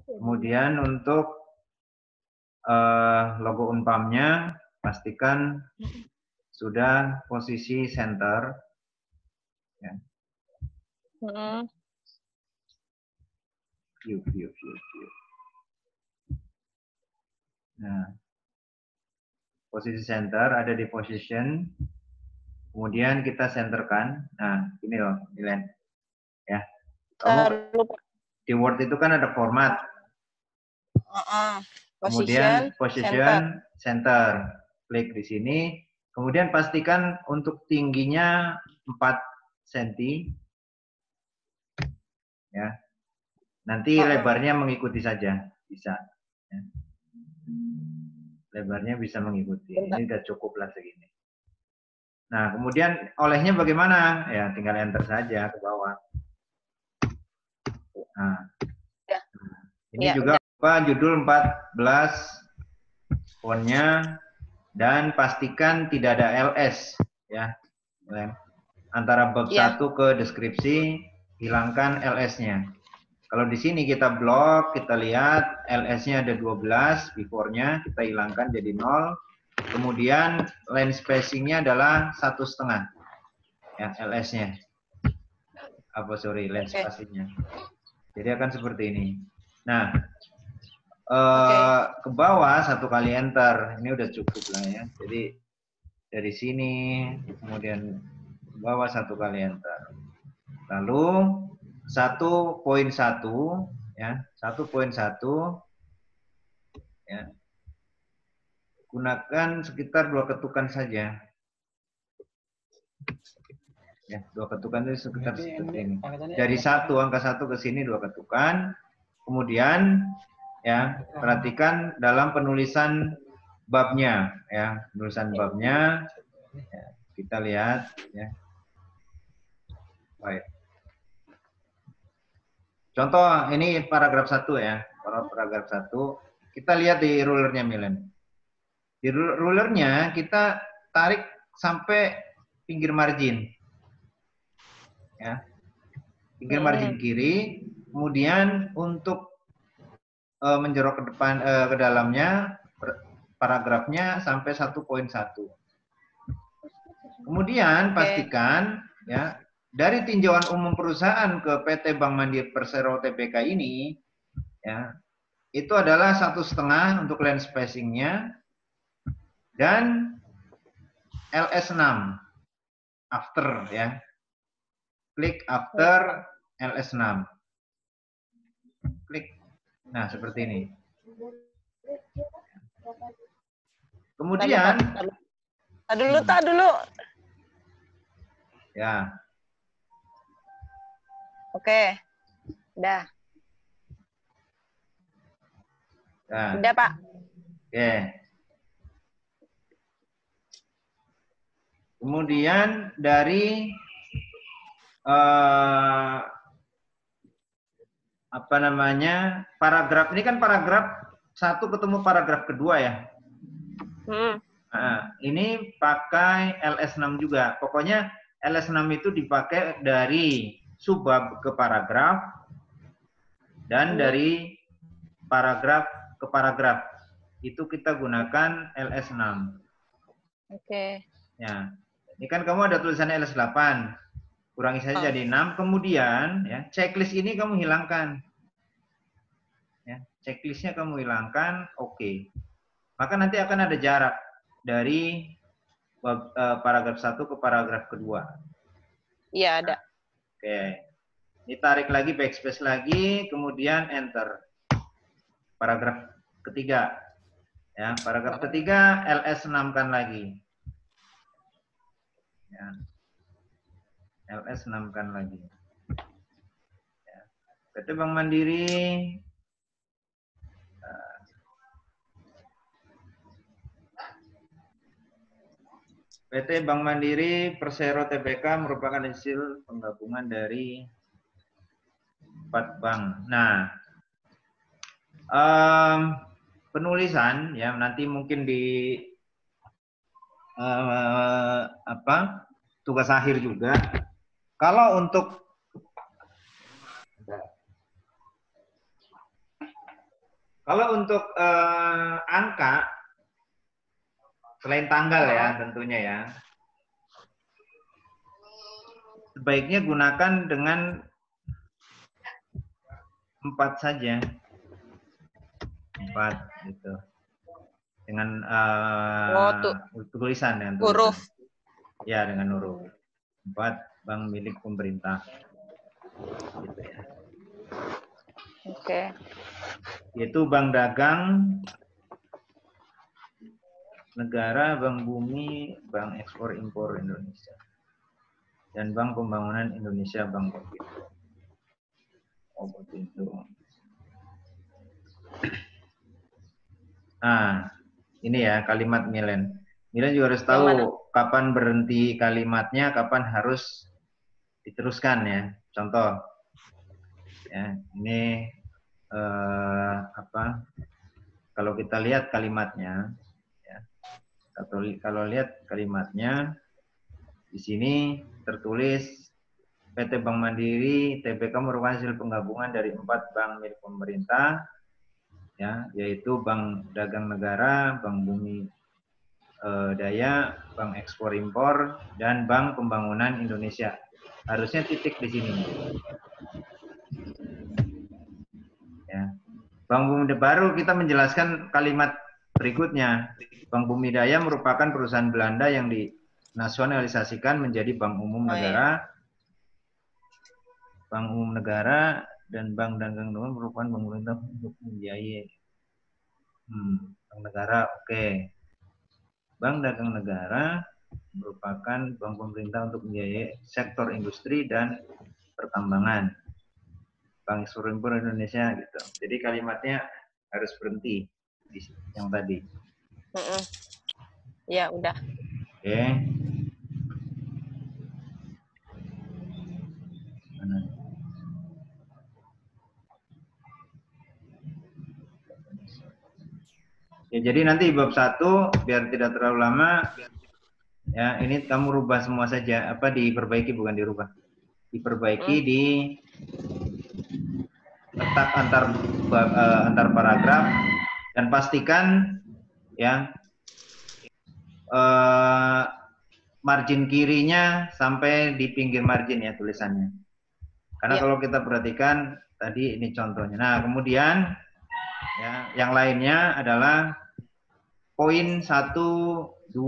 Kemudian untuk logo Unpamnya pastikan sudah posisi center. Ya. View. Nah, posisi center ada di position. Kemudian kita centerkan. Nah, ini loh, Milen. Ya. Kamu di Word itu kan ada format. Kemudian position center. Klik di sini. Kemudian pastikan untuk tingginya 4 cm. Ya. Nanti lebarnya mengikuti saja, bisa. Ya. Lebarnya bisa mengikuti. Ini udah cukup lah segini. Nah, kemudian olehnya bagaimana? Ya, tinggal enter saja ke bawah. Nah, ini juga apa, judul 14, fontnya, dan pastikan tidak ada ls, ya. Antara bab 1 ke deskripsi, hilangkan ls-nya. Kalau di sini kita blok, kita lihat ls-nya ada 12, before-nya kita hilangkan jadi 0. Kemudian line spacing-nya adalah 1,5. Ya, ls-nya. Line spacing-nya. Jadi akan seperti ini. Nah, ke bawah 1 kali enter. Ini udah cukup lah ya. Jadi dari sini, kemudian ke bawah 1 kali enter. Lalu 1.1 ya, 1.1 ya. Gunakan sekitar 2 ketukan saja. Ya, 2 ketukan itu sekitar seperti ini. Dari angka 1 ke sini 2 ketukan. Kemudian ya, perhatikan dalam penulisan babnya ya, penulisan babnya ya, kita lihat ya. Baik. Contoh ini paragraf 1 ya, paragraf 1. Kita lihat di rulernya Milen. Di rulernya kita tarik sampai pinggir margin. Ya. Pinggir margin kiri, kemudian untuk menjorok ke depan ke dalamnya paragrafnya sampai 1.1. Kemudian pastikan ya, dari tinjauan umum perusahaan ke PT Bank Mandiri Persero Tbk ini ya, itu adalah 1,5 untuk line spacing-nya dan ls6 after ya. Klik after ls6. Klik. Nah, seperti ini. Kemudian Tak dulu. Ya. Oke. Udah. Nah. Udah, Pak. Oke. Kemudian dari apa namanya, paragraf ini kan paragraf 1 ketemu paragraf kedua ya. Nah, ini pakai ls6 juga. Pokoknya ls6 itu dipakai dari subbab ke paragraf dan dari paragraf ke paragraf. Itu kita gunakan ls6. Oke. Ya. Ini kan kamu ada tulisan ls8. Kurangi saja jadi 6. Kemudian ya, checklist ini kamu hilangkan. Ya, checklistnya kamu hilangkan, oke. Maka nanti akan ada jarak dari paragraf 1 ke paragraf kedua. Iya, ada. Oke. Ini tarik lagi, backspace lagi, kemudian enter. Paragraf ketiga. Ya, paragraf ketiga ls6 kan lagi. Ya. ls6 kan lagi. Ya. PT Bank Mandiri PT Bank Mandiri Persero Tbk merupakan hasil penggabungan dari 4 bank. Nah, penulisan ya nanti mungkin di tugas akhir juga. Kalau untuk Kalau untuk angka, selain tanggal ya tentunya ya, sebaiknya gunakan dengan 4 saja. 4 gitu. Dengan tulisan ya. Huruf. Ya, dengan huruf. 4 bank milik pemerintah. Gitu ya. Oke. Yaitu Bank Dagang Negara, Bank Bumi, Bank Ekspor Impor Indonesia, dan Bank Pembangunan Indonesia, Bank Kopindo. Nah, ini ya kalimat Milen. Milen juga harus tahu kapan berhenti kalimatnya, kapan harus diteruskan ya. Contoh, ya ini kalau kita lihat kalimatnya, ya, kalau lihat kalimatnya di sini tertulis PT Bank Mandiri Tbk merupakan hasil penggabungan dari 4 bank milik pemerintah, ya, yaitu Bank Dagang Negara, Bank Bumi Daya, Bank Ekspor Impor, dan Bank Pembangunan Indonesia. Harusnya titik di sini. Ya. Bank Bumi baru kita menjelaskan kalimat berikutnya. Bank Bumi Daya merupakan perusahaan Belanda yang dinasionalisasikan menjadi Bank Umum Negara. Bank Umum Negara dan Bank Dagang Negara merupakan bank pemerintah untuk membiayai Bank Negara, oke. Bank Dagang Negara merupakan bank pemerintah untuk membiayai sektor industri dan pertambangan. Bank Ekspor Impor Indonesia gitu. Jadi kalimatnya harus berhenti di yang tadi. Ya udah. Oke. Ya, jadi nanti bab 1 biar tidak terlalu lama, ya ini kamu rubah semua saja, diperbaiki bukan dirubah, diperbaiki di letak antar paragraf dan pastikan ya margin kirinya sampai di pinggir margin ya tulisannya. Karena kalau kita perhatikan tadi ini contohnya. Nah kemudian ya yang lainnya adalah poin 1, 2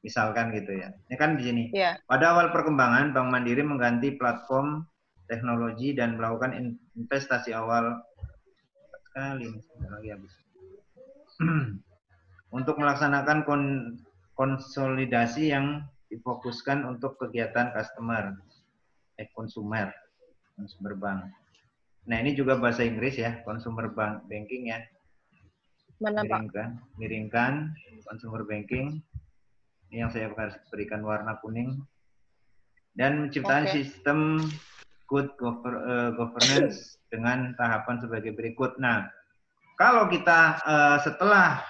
misalkan gitu ya. Ini kan di sini. Pada awal perkembangan Bank Mandiri mengganti platform teknologi dan melakukan investasi awal sekali lagi habis. Untuk melaksanakan konsolidasi yang difokuskan untuk kegiatan konsumer bank. Nah ini juga bahasa Inggris ya, consumer banking ya. Miringkan consumer banking. Ini yang saya berikan warna kuning. Dan menciptakan sistem good governance dengan tahapan sebagai berikut. Nah, kalau kita setelah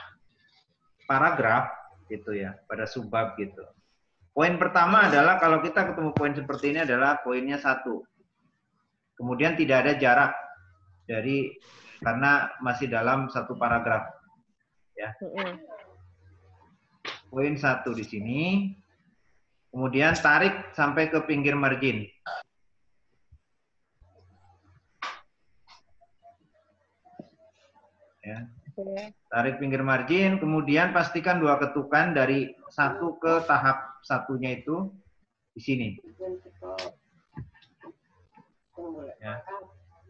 paragraf gitu ya, pada subbab gitu. Poin pertama adalah kalau kita ketemu poin seperti ini adalah poinnya 1. Kemudian tidak ada jarak karena masih dalam satu paragraf. Ya. Poin 1 di sini. Kemudian tarik sampai ke pinggir margin. Ya. Tarik pinggir margin, kemudian pastikan 2 ketukan dari 1 ke tahap satunya itu di sini. Ya.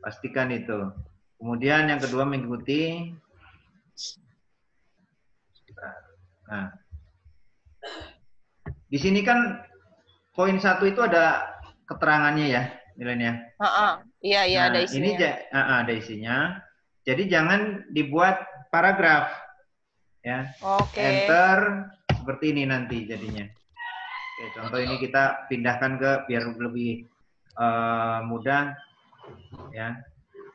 Pastikan itu. Kemudian yang kedua mengikuti. Nah, di sini kan poin 1 itu ada keterangannya ya, nilainya. Iya, nah, ada isinya. Ini ada isinya. Jadi jangan dibuat paragraf. Ya. Enter seperti ini nanti jadinya. Oke, contoh ini kita pindahkan biar lebih mudah ya.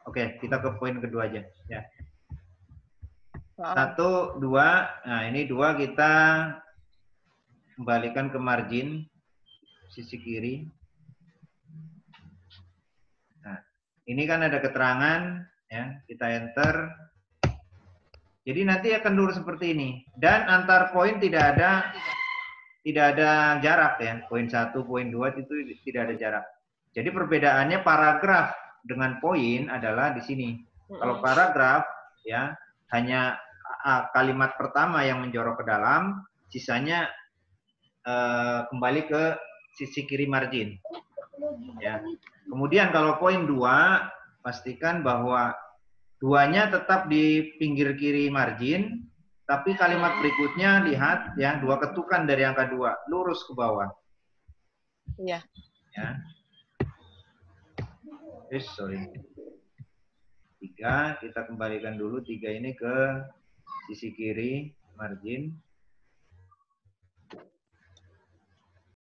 Oke, kita ke poin kedua aja ya. 1, 2. Nah, ini 2 kita kembalikan ke margin sisi kiri. Nah, ini kan ada keterangan Ya, kita enter. Jadi nanti akan lurus seperti ini. Dan antar poin tidak ada jarak ya. Poin 1, poin 2 itu tidak ada jarak. Jadi perbedaannya paragraf dengan poin adalah di sini. Kalau paragraf ya hanya kalimat pertama yang menjorok ke dalam, sisanya kembali ke sisi kiri margin. Ya. Kemudian kalau poin 2, pastikan bahwa duanya tetap di pinggir kiri margin, tapi kalimat berikutnya lihat ya, 2 ketukan dari angka 2, lurus ke bawah. Iya. Ya. Sorry. 3, kita kembalikan dulu 3 ini ke sisi kiri margin.